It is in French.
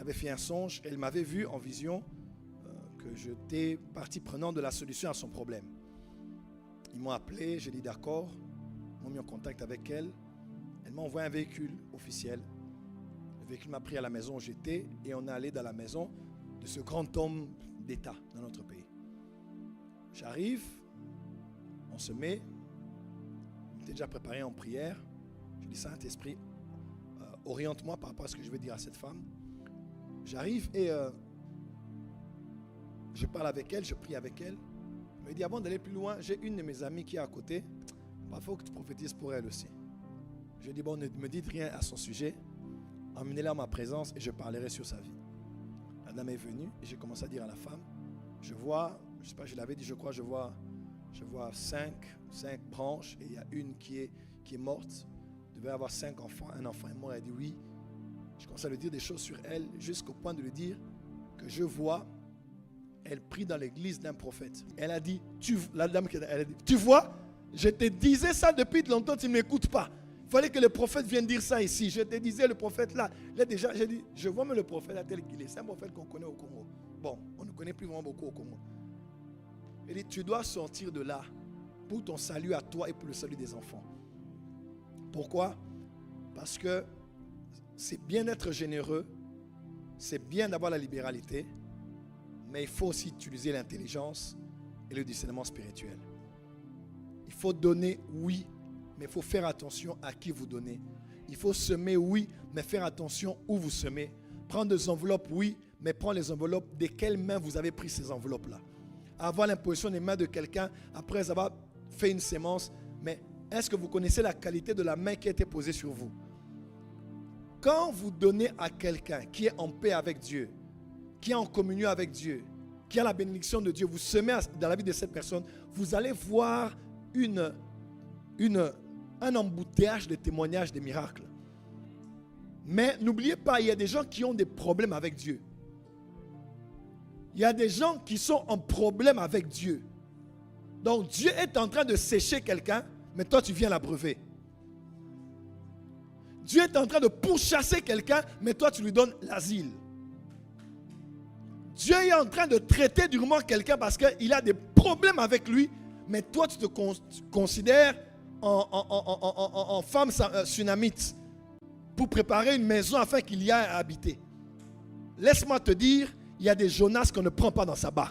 avait fait un songe. Elle m'avait vu en vision que j'étais partie prenante de la solution à son problème. Ils m'ont appelé, j'ai dit d'accord. Ils m'ont mis en contact avec elle. Elle m'a envoyé un véhicule officiel. Le véhicule m'a pris à la maison où j'étais et on est allé dans la maison de ce grand homme d'État dans notre pays. J'arrive, on se met, on était déjà préparé en prière. Je dis Saint-Esprit, oriente-moi par rapport à ce que je vais dire à cette femme. J'arrive et je parle avec elle, je prie avec elle. Elle me dit avant d'aller plus loin, j'ai une de mes amies qui est à côté. Il faut que tu prophétises pour elle aussi. Je dis bon, ne me dites rien à son sujet. Emmenez-la à ma présence et je parlerai sur sa vie. La dame est venue et j'ai commencé à dire à la femme, je vois, je ne sais pas, je l'avais dit, je crois, je vois 5 branches et il y a une qui est morte. Il devait avoir 5 enfants, un enfant est mort. Elle a dit oui. Je commence à lui dire des choses sur elle jusqu'au point de lui dire que je vois, elle prie dans l'église d'un prophète. Elle a dit, la dame, elle a dit, tu vois, je te disais ça depuis longtemps, tu ne m'écoutes pas. Il fallait que le prophète vienne dire ça ici. Je te disais, le prophète là, déjà, j'ai dit, je vois même le prophète là tel qu'il est. C'est un prophète qu'on connaît au Congo. Bon, on ne connaît plus vraiment beaucoup au Congo. Elle dit, tu dois sortir de là pour ton salut à toi et pour le salut des enfants. Pourquoi? Parce que c'est bien d'être généreux, c'est bien d'avoir la libéralité, mais il faut aussi utiliser l'intelligence et le discernement spirituel. Il faut donner, oui, mais il faut faire attention à qui vous donnez. Il faut semer, oui, mais faire attention où vous semez. Prendre des enveloppes, oui, mais prendre les enveloppes de quelles mains vous avez pris ces enveloppes-là. Avoir l'imposition des mains de quelqu'un après avoir fait une sémence, mais est-ce que vous connaissez la qualité de la main qui a été posée sur vous? Quand vous donnez à quelqu'un qui est en paix avec Dieu, qui est en communion avec Dieu, qui a la bénédiction de Dieu, vous semez dans la vie de cette personne, vous allez voir un embouteillage de témoignages, de miracles. Mais n'oubliez pas, il y a des gens qui ont des problèmes avec Dieu. Il y a des gens qui sont en problème avec Dieu. Donc Dieu est en train de sécher quelqu'un, mais toi tu viens l'abreuver. Dieu est en train de pourchasser quelqu'un, mais toi tu lui donnes l'asile. Dieu est en train de traiter durement quelqu'un parce qu'il a des problèmes avec lui, mais toi tu te considères en femme sunamite pour préparer une maison afin qu'il y ait à habiter. Laisse-moi te dire, il y a des Jonas qu'on ne prend pas dans sa barque.